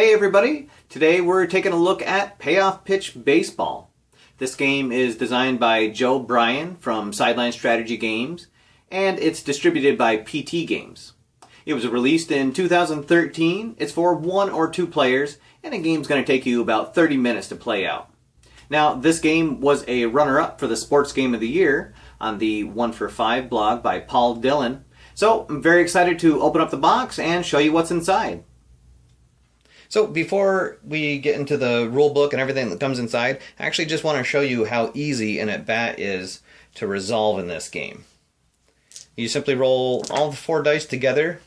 Hey everybody! Today we're taking a look at Payoff Pitch Baseball. This game is designed by Joe Bryan from Sideline Strategy Games, and it's distributed by PT Games. It was released in 2013. It's for 1 or 2 players, and the game's going to take you about 30 minutes to play out. Now, this game was a runner-up for the Sports Game of the Year on the 1 for 5 blog by Paul Dillon. So, I'm very excited to open up the box and show you what's inside. So before we get into the rule book and everything that comes inside, I actually just want to show you how easy an at-bat is to resolve in this game. You simply roll all the 4 dice together.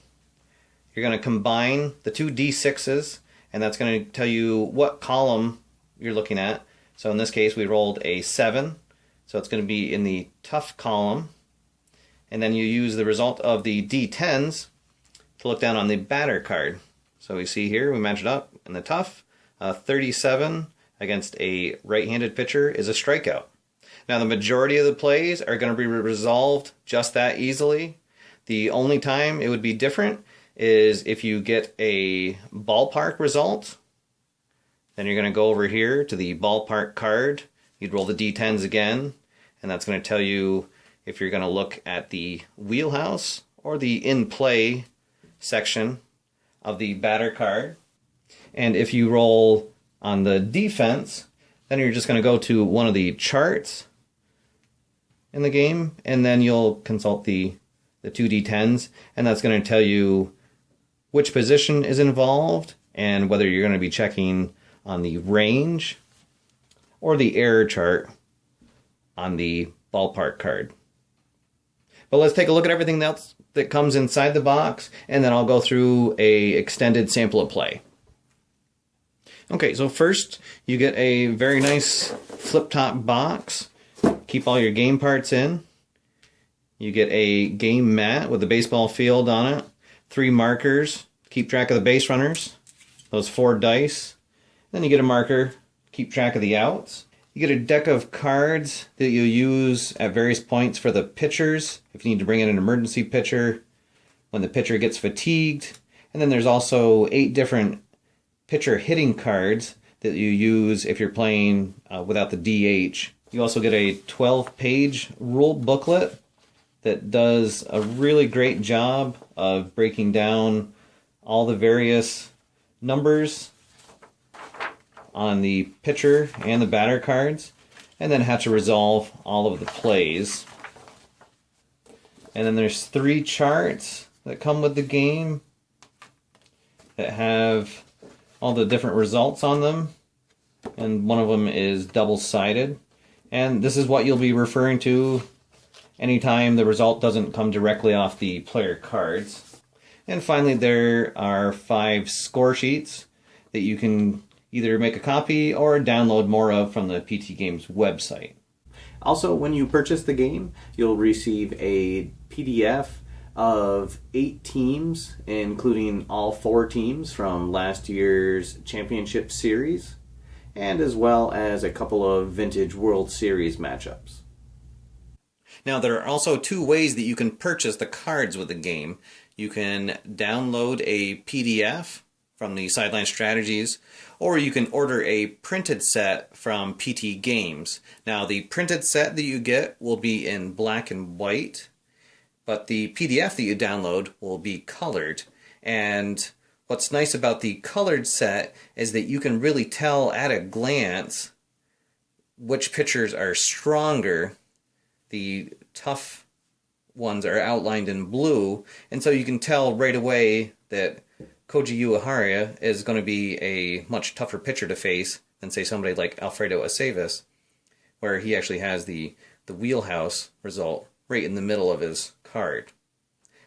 You're going to combine the 2 d6s, and that's going to tell you what column you're looking at. So in this case, we rolled a 7, so it's going to be in the tough column. And then you use the result of the d10s to look down on the batter card. So we see here, we match it up in the tough. 37 against a right-handed pitcher is a strikeout. Now the majority of the plays are going to be resolved just that easily. The only time it would be different is if you get a ballpark result. Then you're going to go over here to the ballpark card. You'd roll the d10s again, and that's going to tell you if you're going to look at the wheelhouse or the in-play section of the batter card. And if you roll on the defense, then you're just going to go to one of the charts in the game, and then you'll consult the 2 d10s, and that's going to tell you which position is involved and whether you're going to be checking on the range or the error chart on the ballpark card. But let's take a look at everything else that comes inside the box, and then I'll go through a extended sample of play. Okay, so first you get a very nice flip-top box. Keep all your game parts in. You get a game mat with a baseball field on it, 3 markers, keep track of the base runners, those 4 dice. Then you get a marker, keep track of the outs. You get a deck of cards that you use at various points for the pitchers, if you need to bring in an emergency pitcher, when the pitcher gets fatigued. And then there's also 8 different pitcher hitting cards that you use if you're playing without the DH. You also get a 12-page rule booklet that does a really great job of breaking down all the various numbers on the pitcher and the batter cards, and then how to resolve all of the plays. And then there's 3 charts that come with the game that have all the different results on them, and one of them is double-sided. And this is what you'll be referring to anytime the result doesn't come directly off the player cards. And finally, there are 5 score sheets that you can either make a copy or download more of from the PT Games website. Also, when you purchase the game, you'll receive a PDF of 8 teams, including all 4 teams from last year's championship series, and as well as a couple of vintage World Series matchups. Now, there are also 2 ways that you can purchase the cards with the game. You can download a PDF from the Sideline Strategies, or you can order a printed set from PT Games. Now, the printed set that you get will be in black and white, but the PDF that you download will be colored. And what's nice about the colored set is that you can really tell at a glance which pitchers are stronger. The tough ones are outlined in blue, and so you can tell right away that Koji Uehara is going to be a much tougher pitcher to face than, say, somebody like Alfredo Aceves, where he actually has the wheelhouse result right in the middle of his card.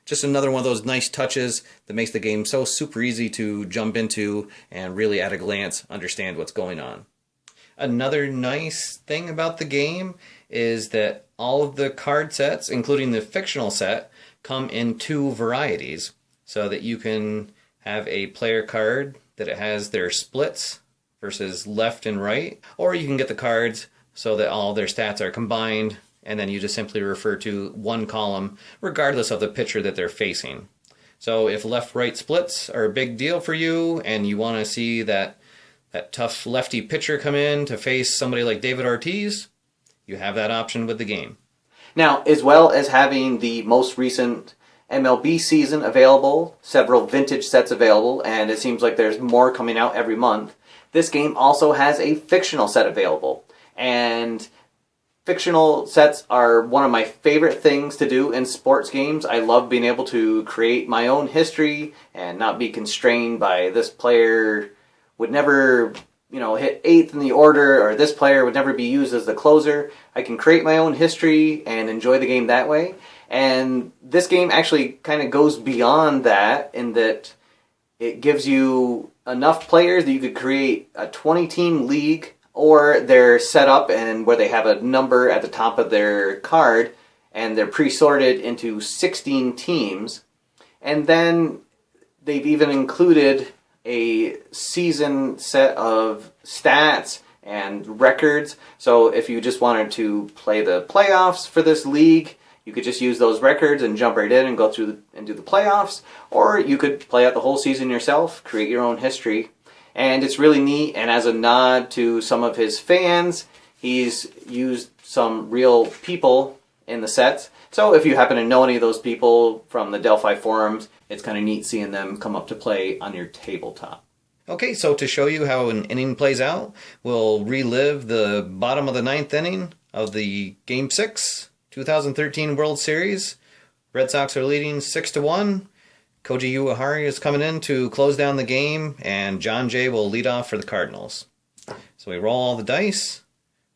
Just another one of those nice touches that makes the game so super easy to jump into and really at a glance understand what's going on. Another nice thing about the game is that all of the card sets, including the fictional set, come in 2 varieties, so that you can have a player card that it has their splits versus left and right, or you can get the cards so that all their stats are combined, and then you just simply refer to one column regardless of the pitcher that they're facing. So if left-right splits are a big deal for you and you want to see that tough lefty pitcher come in to face somebody like David Ortiz, you have that option with the game. Now, as well as having the most recent MLB season available, several vintage sets available, and it seems like there's more coming out every month, this game also has a fictional set available. And fictional sets are one of my favorite things to do in sports games. I love being able to create my own history and not be constrained by this player would never, hit 8th in the order, or this player would never be used as the closer. I can create my own history and enjoy the game that way. And this game actually kind of goes beyond that in that it gives you enough players that you could create a 20-team league, or they're set up and where they have a number at the top of their card and they're pre-sorted into 16 teams. And then they've even included a season set of stats and records. So if you just wanted to play the playoffs for this league, you could just use those records and jump right in and go through and do the playoffs. Or you could play out the whole season yourself, create your own history. And it's really neat, and as a nod to some of his fans, he's used some real people in the sets. So if you happen to know any of those people from the Delphi forums, it's kind of neat seeing them come up to play on your tabletop. Okay, so to show you how an inning plays out, we'll relive the bottom of the 9th inning of the Game 6, 2013 World Series. Red Sox are leading 6-1. Koji Uehara is coming in to close down the game, and John Jay will lead off for the Cardinals. So we roll all the dice.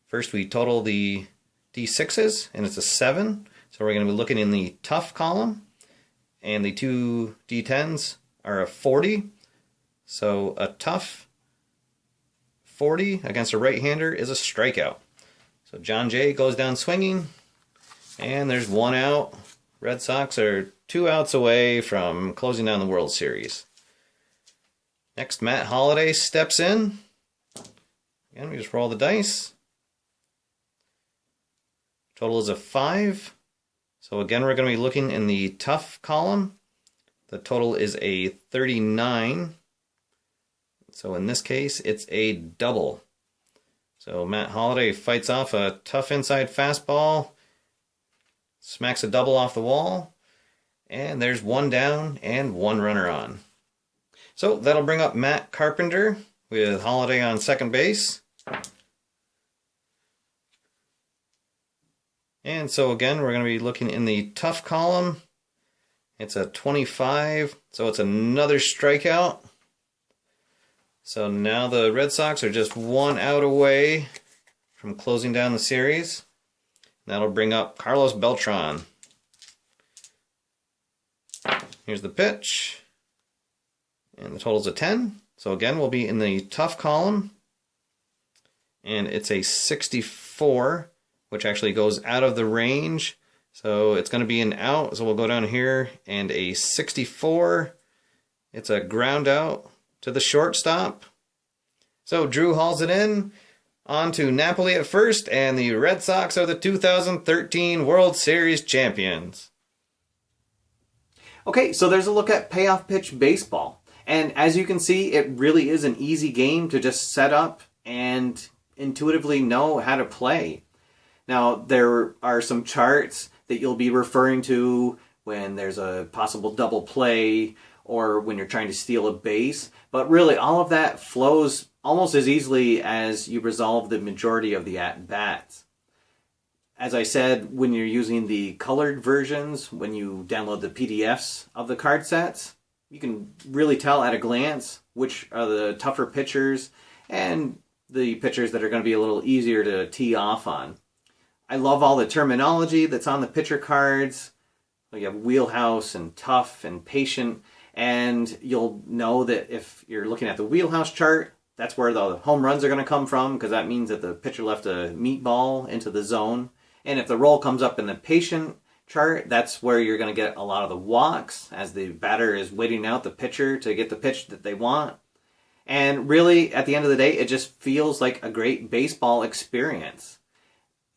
First we total the D6s, and it's a 7. So we're going to be looking in the tough column, and the 2 D10s are a 40. So a tough 40 against a right-hander is a strikeout. So John Jay goes down swinging, and there's 1 out. Red Sox are 2 outs away from closing down the World Series. Next, Matt Holliday steps in. Again, we just roll the dice. Total is a 5. So again, we're going to be looking in the tough column. The total is a 39. So in this case, it's a double. So Matt Holliday fights off a tough inside fastball, smacks a double off the wall, and there's 1 down and 1 runner on. So that'll bring up Matt Carpenter with Holliday on second base. And so again, we're going to be looking in the tough column. It's a 25, so it's another strikeout. So now the Red Sox are just 1 out away from closing down the series. That'll bring up Carlos Beltran. Here's the pitch. And the total's a 10. So again, we'll be in the tough column. And it's a 64, which actually goes out of the range. So it's going to be an out. So we'll go down here, and a 64. It's a ground out to the shortstop. So Drew hauls it in. On to Napoli at first, and the Red Sox are the 2013 World Series champions. Okay, so there's a look at Payoff Pitch Baseball. And as you can see, it really is an easy game to just set up and intuitively know how to play. Now, there are some charts that you'll be referring to when there's a possible double play or when you're trying to steal a base. But really, all of that flows almost as easily as you resolve the majority of the at-bats. As I said, when you're using the colored versions, when you download the PDFs of the card sets, you can really tell at a glance which are the tougher pitchers and the pitchers that are going to be a little easier to tee off on. I love all the terminology that's on the pitcher cards. You have wheelhouse and tough and patient, and you'll know that if you're looking at the wheelhouse chart, that's where the home runs are going to come from, because that means that the pitcher left a meatball into the zone. And if the roll comes up in the patient chart, that's where you're going to get a lot of the walks, as the batter is waiting out the pitcher to get the pitch that they want. And really, at the end of the day, it just feels like a great baseball experience.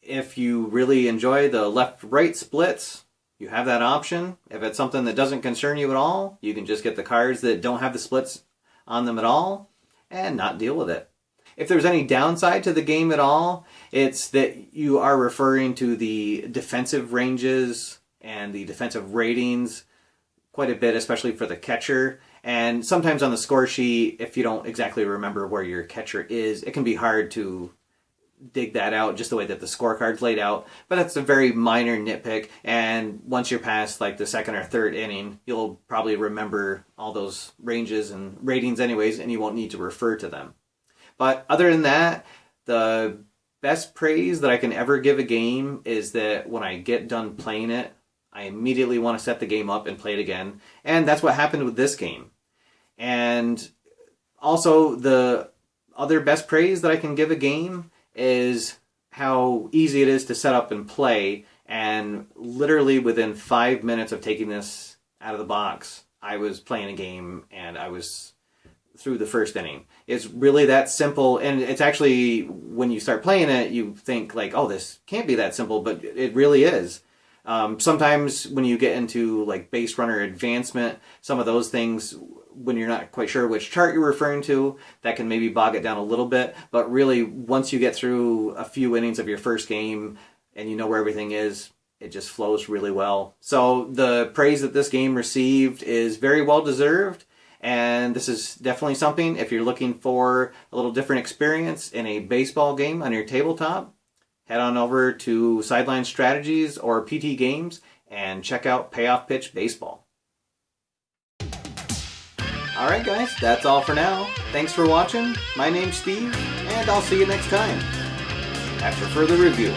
If you really enjoy the left-right splits, you have that option. If it's something that doesn't concern you at all, you can just get the cards that don't have the splits on them at all and not deal with it. If there's any downside to the game at all, it's that you are referring to the defensive ranges and the defensive ratings quite a bit, especially for the catcher. And sometimes on the score sheet, if you don't exactly remember where your catcher is, it can be hard to dig that out just the way that the scorecard's laid out. But that's a very minor nitpick, and once you're past like the second or third inning, you'll probably remember all those ranges and ratings anyways, and you won't need to refer to them. But other than that, the best praise that I can ever give a game is that when I get done playing it, I immediately want to set the game up and play it again. And that's what happened with this game. And also the other best praise that I can give a game is how easy it is to set up and play. And literally within 5 minutes of taking this out of the box, I was playing a game and I was through the first inning. It's really that simple, and it's actually, when you start playing it, you think like, oh, this can't be that simple, but it really is. Sometimes when you get into like base runner advancement, some of those things, when you're not quite sure which chart you're referring to, that can maybe bog it down a little bit. But really, once you get through a few innings of your first game and you know where everything is, it just flows really well. So the praise that this game received is very well deserved. And this is definitely something, if you're looking for a little different experience in a baseball game on your tabletop, head on over to Sideline Strategies or PT Games and check out Payoff Pitch Baseball. Alright guys, that's all for now. Thanks for watching. My name's Steve, and I'll see you next time after further review.